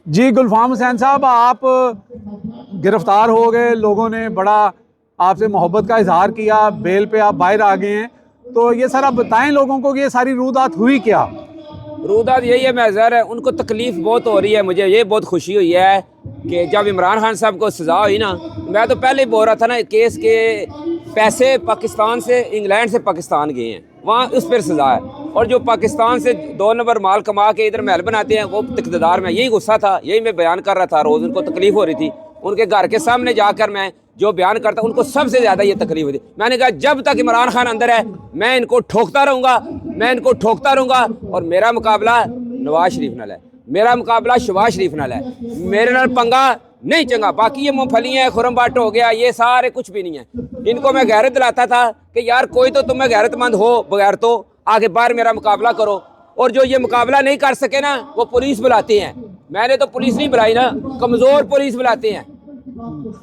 جی گلفام حسین صاحب، آپ گرفتار ہو گئے، لوگوں نے بڑا آپ سے محبت کا اظہار کیا، بیل پہ آپ باہر آ گئے ہیں، تو یہ سر آپ بتائیں لوگوں کو کہ یہ ساری رودات ہوئی کیا؟ رودات یہی ہے محضر ہے، ان کو تکلیف بہت ہو رہی ہے. مجھے یہ بہت خوشی ہوئی ہے کہ جب عمران خان صاحب کو سزا ہوئی نا، میں تو پہلے ہی بول رہا تھا نا کیس کے پیسے پاکستان سے انگلینڈ سے پاکستان گئے ہیں، وہاں اس پر سزا ہے. اور جو پاکستان سے 2 نمبر مال کما کے ادھر محل بناتے ہیں وہ اقتدار میں، یہی غصہ تھا، یہی میں بیان کر رہا تھا. روز ان کو تکلیف ہو رہی تھی، ان کے گھر کے سامنے جا کر میں جو بیان کرتا ان کو سب سے زیادہ یہ تکلیف ہوتی. میں نے کہا جب تک عمران خان اندر ہے میں ان کو ٹھوکتا رہوں گا، میں ان کو ٹھوکتا رہوں گا. اور میرا مقابلہ نواز شریف نال ہے، میرا مقابلہ شہباز شریف نال ہے، میرے نال پنگا نہیں چنگا. باقی یہ مونگ پھلی ہیں، خرم بٹ ہو گیا، یہ سارے کچھ بھی نہیں ہیں. ان کو میں غیرت دلاتا تھا کہ یار کوئی تو تمہیں غیرت مند ہو بغیر تو آگے باہر میرا مقابلہ کرو. اور جو یہ مقابلہ نہیں کر سکے نا وہ پولیس بلاتے ہیں. میں نے تو پولیس نہیں بلائی نا، کمزور پولیس بلاتے ہیں،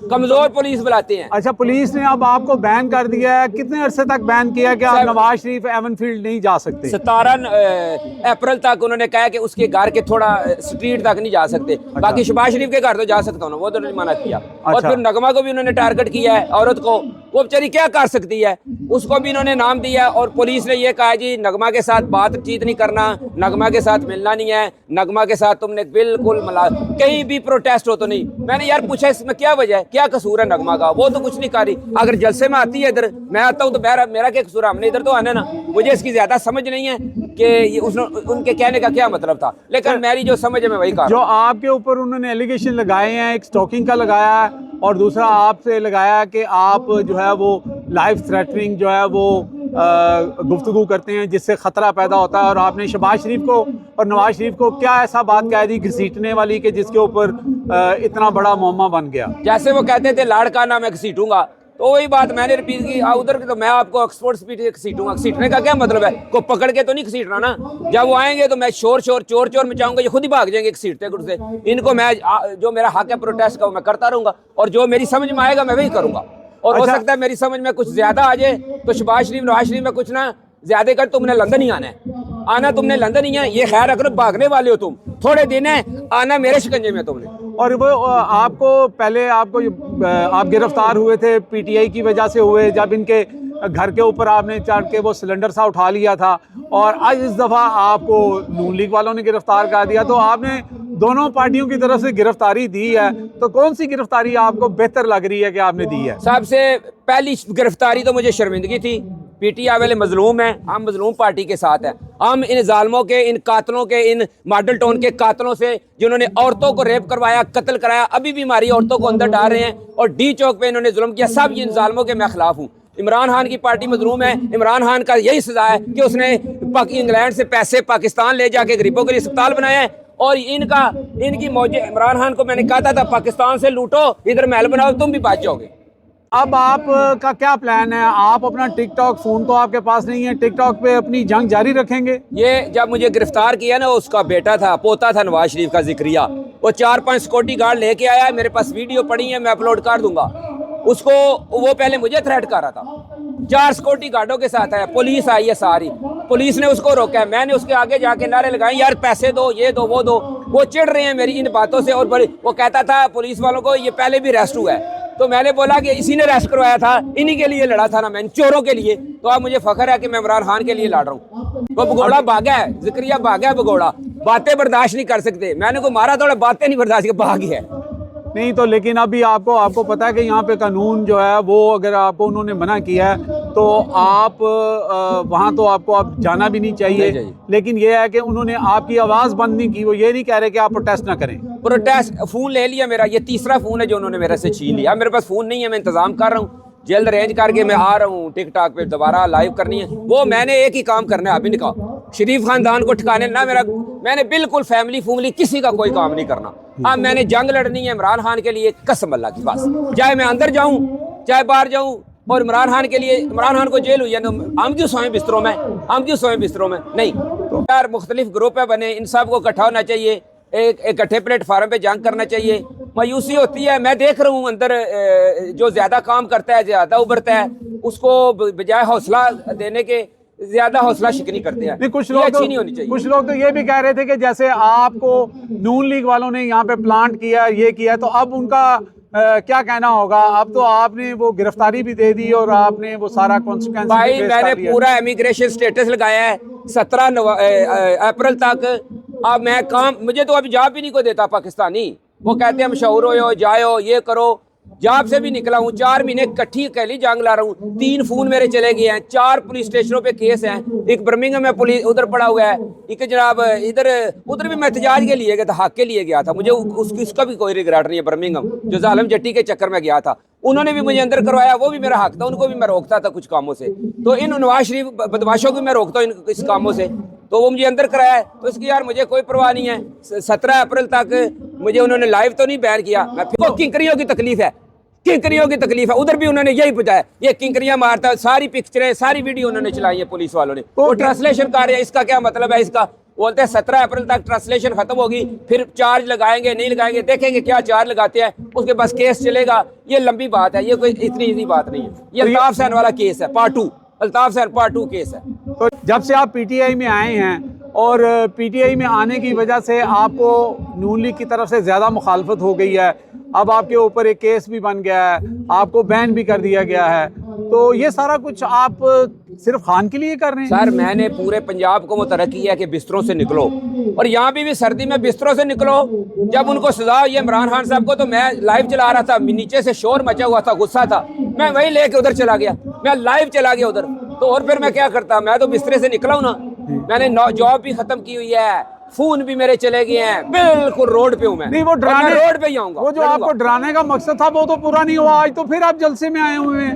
کمزور پولیس بلاتے ہیں. اچھا، پولیس نے اب آپ کو بین کر دیا ہے، کتنے عرصے تک بین کیا کہ آپ نواز شریف ایون فیلڈ نہیں جا سکتے؟ 17 اپریل تک انہوں نے کہا کہ اس کے گھر کے تھوڑا سٹریٹ تک نہیں جا سکتے. باقی شہباز شریف کے گھر تو جا سکتا ہوں، وہ تو نہیں منع کیا. اور پھر نغمہ کو بھی انہوں نے ٹارگٹ کیا ہے، عورت کو، وہ بیچاری کیا کر سکتی ہے، اس کو بھی انہوں نے نام دیا. اور پولیس نے یہ کہا جی نغمہ کے ساتھ بات چیت نہیں کرنا، نغمہ کے ساتھ ملنا نہیں ہے، نغمہ کے ساتھ تم نے بالکل کہیں بھی پروٹیسٹ ہو تو نہیں. میں نے یار پوچھا اس میں کیا وجہ ہے، کیا قصور ہے نغمہ کا؟ وہ تو کچھ نہیں کر رہی. اگر جلسے میں آتی ہے ادھر، میں آتا ہوں تو میرا کیا قصور ہے؟ ہم نے ادھر تو آنا نا. مجھے اس کی زیادہ سمجھ نہیں ہے کہ ان کے کہنے کا کیا مطلب تھا، لیکن میری جو سمجھ ہے میں وہی کہا. جو آپ کے اوپر انہوں نے ایلیگیشن لگائے ہیں، ایک سٹاکنگ کا لگایا ہے اور دوسرا آپ سے لگایا کہ آپ جو ہے وہ لائف تھریٹننگ جو ہے وہ گفتگو کرتے ہیں جس سے خطرہ پیدا ہوتا ہے. اور آپ نے شہباز شریف کو اور نواز شریف کو کیا ایسا بات کہہ دی گھسیٹنے والی کہ جس کے اوپر اتنا بڑا معمہ بن گیا؟ جیسے وہ کہتے تھے لاڑ کا نام میں گھسیٹوں گا، تو وہی بات میں نے ریپیٹ کی ادھر کی. تو میں آپ کو ایکسپورٹ سپیڈ گھسیٹوں گا، گھسیٹنے کا کیا مطلب ہے؟ کو پکڑ کے تو نہیں گھسیٹنا نا. جب وہ آئیں گے تو میں چور چور مچاؤں گا، یہ خود ہی بھاگ جائیں گے گھسیٹتے گھستے. ان کو میں جو میرا حق ہے پروٹیسٹ کا وہ میں کرتا رہوں گا، اور جو میری سمجھ میں آئے گا میں وہی کروں گا. اور ہو سکتا ہے میری سمجھ میں کچھ زیادہ آ جائے تو شہباز شریف نواز شریف میں کچھ نہ زیادہ کر. تم نے لندن ہی آنا ہے، آنا تم نے لندن ہی ہے، یہ خیر رکھو بھاگنے والے ہو تم، تھوڑے دن ہے، آنا میرے شکنجے میں تم نے. اور وہ آپ کو پہلے آپ گرفتار ہوئے تھے پی ٹی آئی کی وجہ سے ہوئے، جب ان کے گھر کے اوپر آپ نے چڑھ کے وہ سلنڈر سا اٹھا لیا تھا، اور آج اس دفعہ آپ کو نون لیگ والوں نے گرفتار کر دیا. تو آپ نے دونوں پارٹیوں کی طرف سے گرفتاری دی ہے، تو کون سی گرفتاری آپ کو بہتر لگ رہی ہے کہ آپ نے دی ہے؟ سب سے پہلی گرفتاری تو مجھے شرمندگی تھی. پی ٹی آئی والے مظلوم ہیں، ہم مظلوم پارٹی کے ساتھ ہیں. ہم ان ظالموں کے، ان قاتلوں کے، ان ماڈل ٹاؤن کے قاتلوں سے جنہوں نے عورتوں کو ریپ کروایا، قتل کرایا، ابھی بھی ہماری عورتوں کو اندر ڈال رہے ہیں، اور ڈی چوک پہ انہوں نے ظلم کیا، سب ان ظالموں کے میں خلاف ہوں. عمران خان کی پارٹی مظلوم ہے. عمران خان کا یہی سزا ہے کہ اس نے انگلینڈ سے پیسے پاکستان لے جا کے غریبوں کے لیے اسپتال بنایا ہے. اور ان کی موجے عمران خان کو میں نے کہا تھا پاکستان سے لوٹو، ادھر محل بناؤ، تم بھی بچ جاؤ گے. اب آپ کا کیا پلان ہے؟ آپ اپنا ٹک ٹاک فون تو آپ کے پاس نہیں ہے، ٹک ٹاک پہ اپنی جنگ جاری رکھیں گے؟ یہ جب مجھے گرفتار کیا نا، اس کا بیٹا تھا، پوتا تھا نواز شریف کا، ذکریہ، وہ 4-5 سیکورٹی گارڈ لے کے آیا ہے. میرے پاس ویڈیو پڑی ہے، میں اپلوڈ کر دوں گا. اس کو وہ پہلے مجھے تھریٹ کر رہا تھا، 4 سیکورٹی گارڈوں کے ساتھ آیا، پولیس آئی ہے ساری، پولیس نے اس کو روکا ہے. میں نے اس کے آگے جا کے نعرے لگائے یار پیسے دو، یہ دو، وہ دو. وہ چڑھ رہے ہیں میری ان باتوں سے. اور وہ کہتا تھا پولیس والوں کو یہ پہلے بھی ریسٹ ہوا ہے. تو میں نے بولا کہ اسی نے ریسٹ کروایا تھا، انہی کے لیے لڑا تھا نا میں، ان چوروں کے لیے. تو اب مجھے فخر ہے کہ میں عمران خان کے لیے لڑ رہا ہوں. وہ بگوڑا بھاگا ہے، ذکریہ بھاگا ہے، بگوڑا باتیں برداشت نہیں کر سکتے. میں نے کو مارا تھوڑا، باتیں نہیں برداشت کر، بھاگ ہے. نہیں تو لیکن ابھی آپ کو پتا ہے کہ یہاں پہ قانون جو ہے وہ اگر آپ کو انہوں نے منع کیا ہے تو آپ وہاں تو آپ کو اب جانا بھی نہیں چاہیے. لیکن یہ ہے کہ انہوں نے آپ کی آواز بند نہیں کی، وہ یہ نہیں کہہ رہے کہ آپ پروٹیسٹ نہ کریں. پروٹیسٹ فون لے لیا میرا، یہ تیسرا فون ہے جو انہوں نے میرے سے چھین لیا. میرے پاس فون نہیں ہے، میں انتظام کر رہا ہوں، جلد ارینج کر کے میں آ رہا ہوں. ٹک ٹاک پہ دوبارہ لائیو کرنی ہے، وہ میں نے ایک ہی کام کرنا ہے. ابھی نے کہا شریف خاندان کو ٹھکانے نہ میں نے بالکل فیملی کسی کا کوئی کام نہیں کرنا. اب میں نے جنگ لڑنی ہے عمران خان کے لیے، قسم اللہ کی، بس چاہے میں اندر جاؤں چاہے باہر جاؤں. اور عمران خان کے لیے، عمران خان کو جیل ہوئی ہے، ہم کیوں سوئیں بستروں میں، ہم کیوں سوئیں بستروں میں؟ نہیں یار، مختلف گروپیں بنے، ان سب کو اکٹھا ہونا چاہیے، ایک اکٹھے پلیٹ فارم پہ جنگ کرنا چاہیے. مایوسی ہوتی ہے، میں دیکھ رہا ہوں اندر جو زیادہ کام کرتا ہے، زیادہ ابھرتا ہے، اس کو بجائے حوصلہ دینے کے زیادہ حوصلہ شکنی کرتے ہیں. نہیں کچھ یہ لوگ اچھی نہیں ہونی چاہیے. کچھ لوگ تو یہ بھی کہہ رہے تھے کہ جیسے آپ کو نون لیگ والوں نے یہاں پہ پلانٹ کیا یہ کیا تو اب ان کا کیا کہنا ہوگا؟ اب تو آپ نے وہ گرفتاری بھی دے دی اور آپ نے وہ سارا کانسیکوینس بھائی میں نے پورا امیگریشن سٹیٹس لگایا ہے 17 اپریل تک. اب میں کام مجھے تو ابھی جاب بھی نہیں کو دیتا پاکستانی. وہ کہتے ہیں مشہور ہو جاؤ یہ کرو. جاب سے بھی نکلا ہوں 4 مہینے کٹھی اکیلی جنگ لا رہا ہوں. 3 فون میرے چلے گئے ہیں. 4 پولیس اسٹیشنوں پہ کیس ہیں. ایک برمنگھم میں پولیس ادھر پڑا ہوا ہے. ایک جناب ادھر بھی میں احتجاج کے لیے گیا تھا, حق کے لیے گیا تھا. مجھے اس کا بھی کوئی ریگریٹ نہیں ہے. برمنگھم جو ظالم جٹی کے چکر میں گیا تھا انہوں نے بھی مجھے اندر کروایا, وہ بھی میرا حق تھا. ان کو بھی میں روکتا تھا کچھ کاموں سے. تو ان نواز شریف بدماشوں کو میں روکتا ہوں اس کاموں سے. تو وہ مجھے اندر کرایا ہے تو اس کی یار مجھے کوئی پرواہ نہیں ہے. 17 اپریل تک مجھے انہوں نے لائیو تو نہیں بین کیا. میں کنکریوں کی تکلیف ہے, کنکریوں کی تکلیف ہے. ادھر بھی انہوں نے یہی پوچھا ہے, یہ کنکریاں مارتا ہے. ساری پکچریں ساری ویڈیو انہوں نے چلائی ہیں پولیس والوں نے. وہ ٹرانسلیشن کر رہے ہیں. اس کا کیا مطلب ہے؟ اس کا بولتے ہیں 17 اپریل تک ٹرانسلیشن ختم ہوگی, پھر چارج لگائیں گے نہیں لگائیں گے, دیکھیں گے کیا چارج لگاتے ہیں. اس کے پاس کیس چلے گا. یہ لمبی بات ہے, یہ کوئی اتنی ایزی بات نہیں ہے. یہ الطاف حسین والا کیس ہے part 2. Altaf Hussain part 2 case ہے. تو جب سے آپ پی ٹی آئی میں آئے ہیں اور پی ٹی آئی میں آنے کی وجہ سے آپ کو نون لیگ کی طرف سے زیادہ مخالفت ہو گئی ہے. اب آپ کے اوپر ایک کیس بھی بن گیا ہے, آپ کو بین بھی کر دیا گیا ہے. تو یہ سارا کچھ آپ صرف خان کے لیے کر رہے ہیں؟ سر میں نے پورے پنجاب کو متحرک کیا ہے کہ بستروں سے نکلو, اور یہاں بھی سردی میں بستروں سے نکلو. جب ان کو سزا ہوئی عمران خان صاحب کو تو میں لائیو چلا رہا تھا, نیچے سے شور مچا ہوا تھا, غصہ تھا, میں وہی لے کے ادھر چلا گیا. میں لائیو چلا گیا ادھر. تو اور پھر میں کیا کرتا, میں تو بسترے سے نکلا ہوں نا. میں نے جاب بھی ختم کی ہوئی ہے, فون بھی میرے چلے گئے ہیں, بالکل روڈ پہ ہوں میں. نہیں وہ ڈرانے, روڈ پہ ہی آؤں گا. وہ جو آپ کو ڈرانے کا مقصد تھا وہ تو پورا نہیں ہوا. آج تو پھر آپ جلسے میں آئے ہوئے ہیں.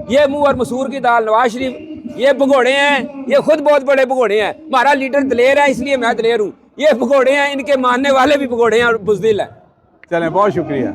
یہ منہ اور مسور کی دال نواز شریف, یہ بھگوڑے ہیں, یہ خود بہت بڑے بھگوڑے ہیں. ہمارا لیڈر دلیر ہے اس لیے میں دلیر ہوں. یہ بھگوڑے ہیں, ان کے ماننے والے بھی بھگوڑے ہیں اور بزدل ہیں. چلیں بہت شکریہ.